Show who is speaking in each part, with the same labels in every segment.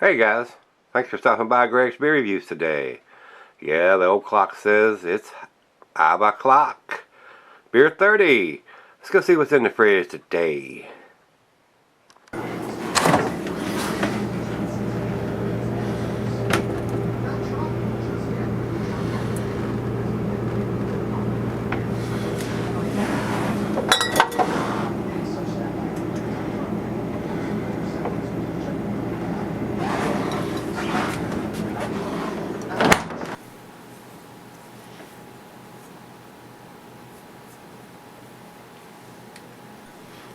Speaker 1: Hey guys, thanks for stopping by Gregsbeerreviews today. Yeah, the old clock says it's 5 o'clock. Beer 30. Let's go see what's in the fridge today.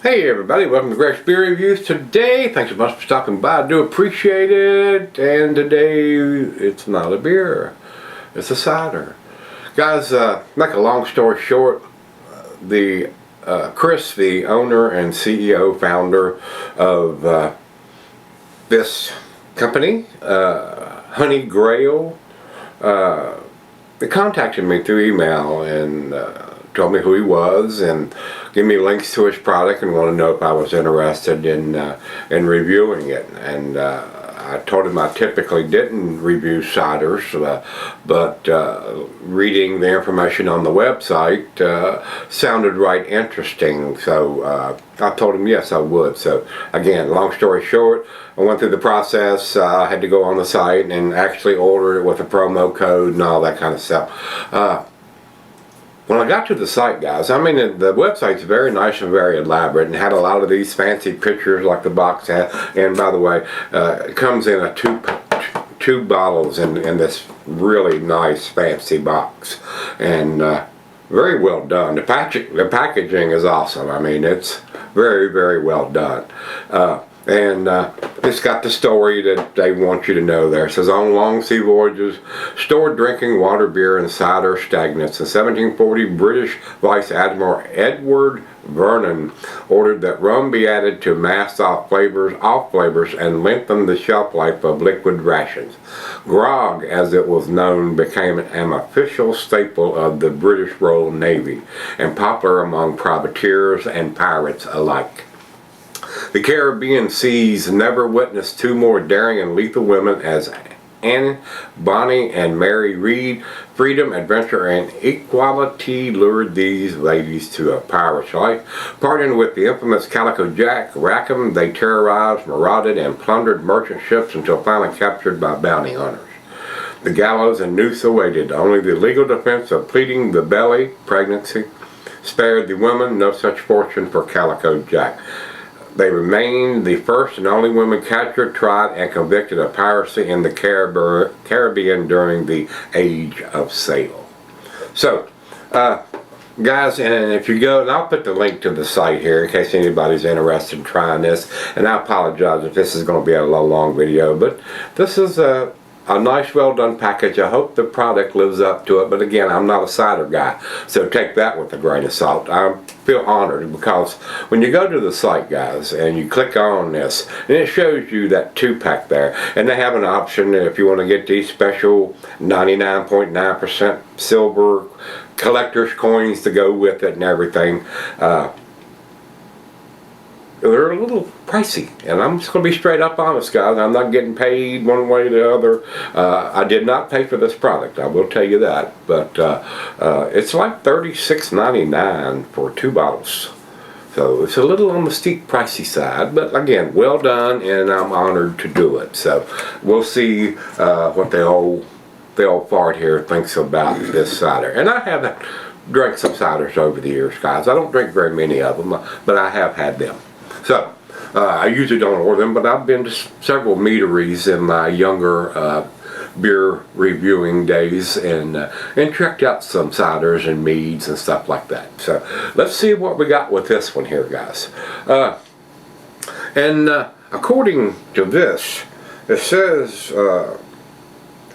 Speaker 1: Hey everybody, welcome to Gregsbeerreviews today. Thanks so much for stopping by. I do appreciate it. And today it's not a beer, it's a cider. Guys, make a long story short, Chris, the owner and CEO founder of this company, Honey Grail, they contacted me through email and told me who he was and gave me links to his product and wanted to know if I was interested in reviewing it. And I told him I typically didn't review ciders, but reading the information on the website sounded right interesting, so I told him yes I would. So again, long story short, I went through the process. I had to go on the site and actually order it with a promo code and all that kind of stuff. When I got to the site, guys, I mean, the website's very nice and very elaborate and had a lot of these fancy pictures like the box had. And by the way, it comes in two bottles in this really nice fancy box. And very well done. The packaging is awesome. I mean, it's very, very well done. And it's got the story that they want you to know there. It says, on long sea voyages, stored drinking water, beer, and cider stagnates. In 1740, British Vice Admiral Edward Vernon ordered that rum be added to masked off flavors and lengthen the shelf life of liquid rations. Grog, as it was known, became an official staple of the British Royal Navy and popular among privateers and pirates alike. The Caribbean seas never witnessed two more daring and lethal women as Anne Bonny and Mary Read. Freedom, adventure, and equality lured these ladies to a pirate's life. Partnering with the infamous Calico Jack Rackham, they terrorized, marauded, and plundered merchant ships until finally captured by bounty hunters. The gallows and noose awaited. Only the legal defense of pleading the belly, pregnancy, spared the women. No such fortune for Calico Jack. They remained the first and only women captured, tried, and convicted of piracy in the Caribbean during the Age of Sail. So, guys, and if you go, and I'll put the link to the site here in case anybody's interested in trying this, and I apologize if this is going to be a little long video, but this is a nice, well done package. I hope the product lives up to it, but again, I'm not a cider guy, so take that with a grain of salt. I feel honored because when you go to the site, guys, and you click on this, and it shows you that 2-pack there, and they have an option if you want to get these special 99.9% silver collector's coins to go with it and everything. They're a little pricey, and I'm just going to be straight up honest, guys. I'm not getting paid one way or the other. I did not pay for this product, I will tell you that, but it's like $36.99 for 2 bottles. So it's a little on the steep pricey side, but again, well done, and I'm honored to do it. So we'll see what the old fart here thinks about this cider. And I have drank some ciders over the years, guys. I don't drink very many of them, but I have had them. So, I usually don't order them, but I've been to several meaderies in my younger beer reviewing days and checked out some ciders and meads and stuff like that. So, let's see what we got with this one here, guys. According to this, it says,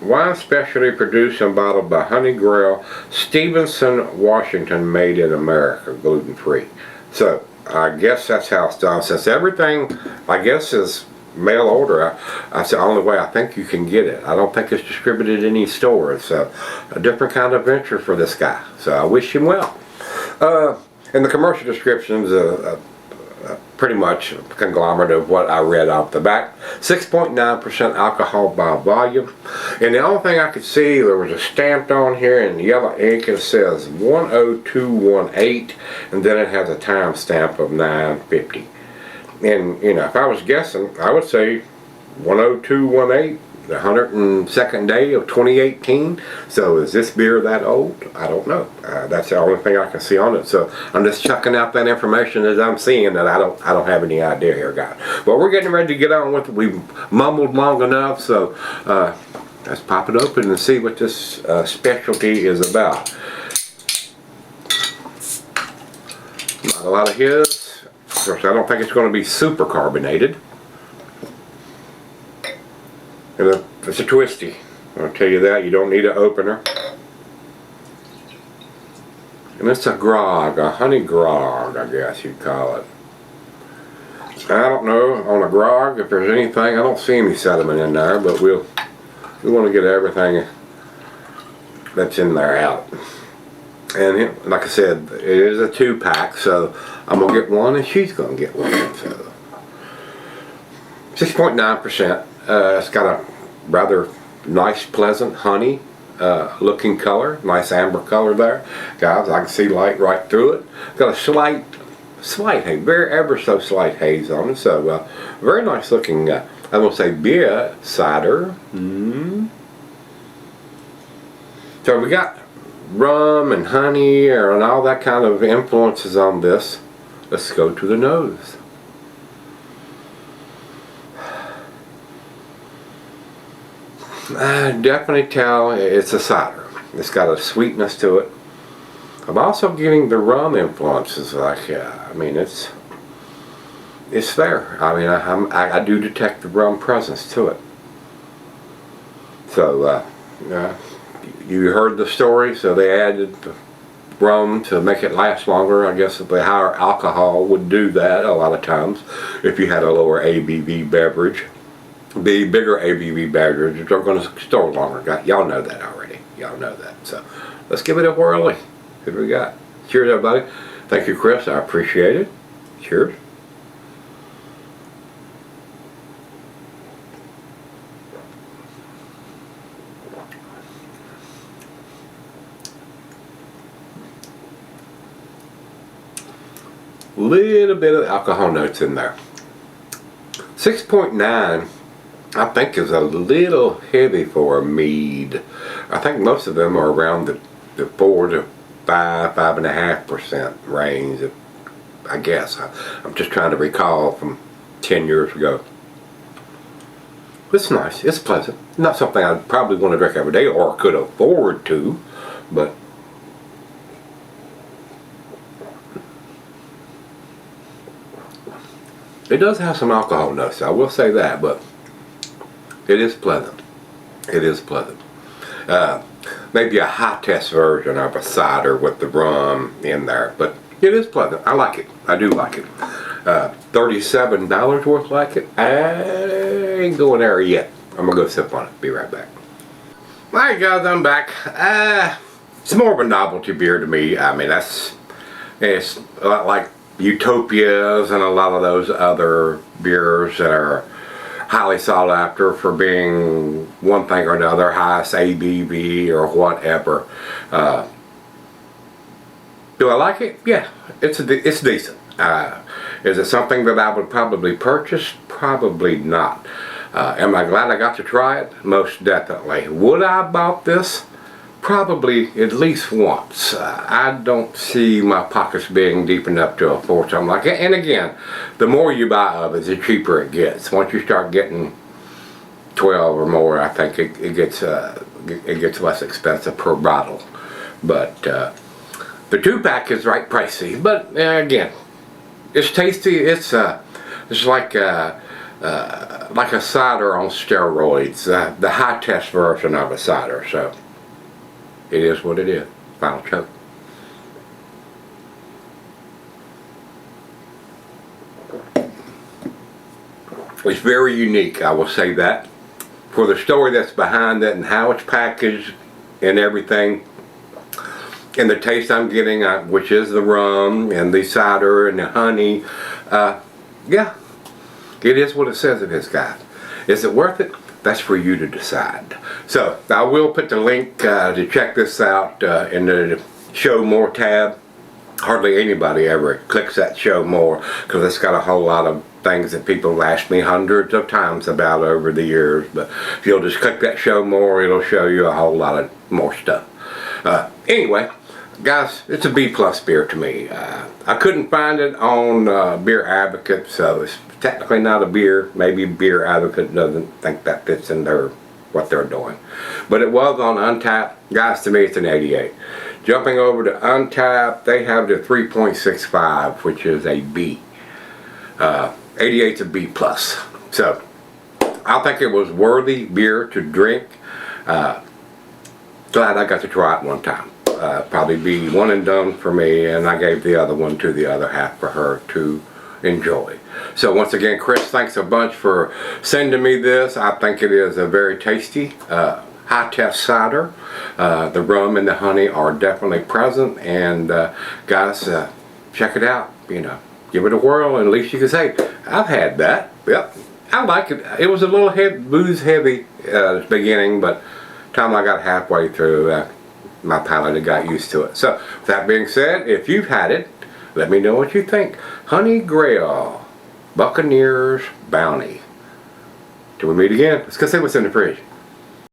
Speaker 1: wine specialty produced and bottled by Honey Grail, Stevenson, Washington, made in America, gluten-free. So, I guess that's how it's done. Since everything, I guess, is mail order, that's the only way I think you can get it. I don't think it's distributed in any stores. So, a different kind of venture for this guy. So, I wish him well. In the commercial descriptions, pretty much a conglomerate of what I read off the back. 6.9% alcohol by volume. And the only thing I could see, there was a stamped on here in yellow ink. It says 10218, and then it has a time stamp of 9:50. And you know, if I was guessing, I would say 10218. The 102nd day of 2018. So is this beer that old? I don't know. That's the only thing I can see on it. So I'm just chucking out that information as I'm seeing that. I don't have any idea here, guys. But we're getting ready to get on with it. We've mumbled long enough, so let's pop it open and see what this specialty is about. Not a lot of his. Of course, I don't think it's going to be super carbonated. It's a twisty. I'll tell you that. You don't need an opener. And it's a grog, a honey grog, I guess you'd call it. I don't know on a grog if there's anything. I don't see any sediment in there, but we want to get everything that's in there out. And like I said, it is a 2-pack, so I'm gonna get one and she's gonna get one. So 6.9%. It's got a rather nice, pleasant honey looking color, nice amber color there, guys. I can see light right through it. Got a slight haze, very ever so slight haze on it. So very nice looking. I will say beer cider. So we got rum and honey and all that kind of influences on this. Let's go to the nose. I definitely tell it's a cider. It's got a sweetness to it. I'm also getting the rum influences. Like, I mean, it's there. I mean, I do detect the rum presence to it. So, you heard the story. So they added the rum to make it last longer. I guess the higher alcohol would do that a lot of times if you had a lower ABV beverage. The bigger ABV beverages are going to store longer. Y'all know that already. Y'all know that. So let's give it a whirly. See what we got. Cheers, everybody. Thank you, Chris. I appreciate it. Cheers. Little bit of alcohol notes in there. 6.9. I think is a little heavy for a mead. I think most of them are around the 4 to 5.5% range. I guess. I'm just trying to recall from 10 years ago. It's nice. It's pleasant. Not something I'd probably want to drink every day or could afford to, but it does have some alcohol notes. I will say that, but it is pleasant. It is pleasant. Maybe a high test version of a cider with the rum in there, but it is pleasant. I like it. I do like it. $37 worth like it. I ain't going there yet. I'm gonna go sip on it. Be right back. Alright guys, I'm back. It's more of a novelty beer to me. I mean, it's a lot like Utopias and a lot of those other beers that are highly sought after for being one thing or another, highest ABV or whatever. Do I like it? Yeah, it's decent. Is it something that I would probably purchase? Probably not. Am I glad I got to try it? Most definitely. Would I have bought this? Probably at least once. I don't see my pockets being deep enough to afford something like it. And again, the more you buy of it, the cheaper it gets. Once you start getting 12 or more, I think it gets less expensive per bottle. But the 2-pack is right pricey. But again, it's tasty. It's like a cider on steroids, the high test version of a cider. So it is what it is. Final choke. It's very unique, I will say that. For the story that's behind it and how it's packaged and everything, and the taste I'm getting, which is the rum and the cider and the honey, yeah, it is what it says it is, guys. Is it worth it? That's for you to decide. So I will put the link to check this out in the show more tab. Hardly anybody ever clicks that show more because it's got a whole lot of things that people have asked me hundreds of times about over the years. But if you'll just click that show more, it'll show you a whole lot of more stuff. Anyway, guys, it's a B+ beer to me. I couldn't find it on Beer Advocate, so it's technically not a beer. Maybe Beer Advocate doesn't think that fits in what they're doing. But it was on Untappd. Guys, to me it's an 88. Jumping over to Untappd, they have the 3.65, which is a B. 88's a B+. So I think it was worthy beer to drink. Glad I got to try it one time. Probably be one and done for me, and I gave the other one to the other half for her to enjoy. So once again, Chris, thanks a bunch for sending me this. I think it is a very tasty high test cider. The rum and the honey are definitely present, and guys, check it out. You know, give it a whirl, and at least you can say, I've had that. Yep, I like it. It was a little booze heavy at the beginning, but time I got halfway through, my palate had got used to it. So with that being said, if you've had it, let me know what you think. Honey Grail Buccaneer's Bounty. Till we meet again, let's go see what's in the fridge.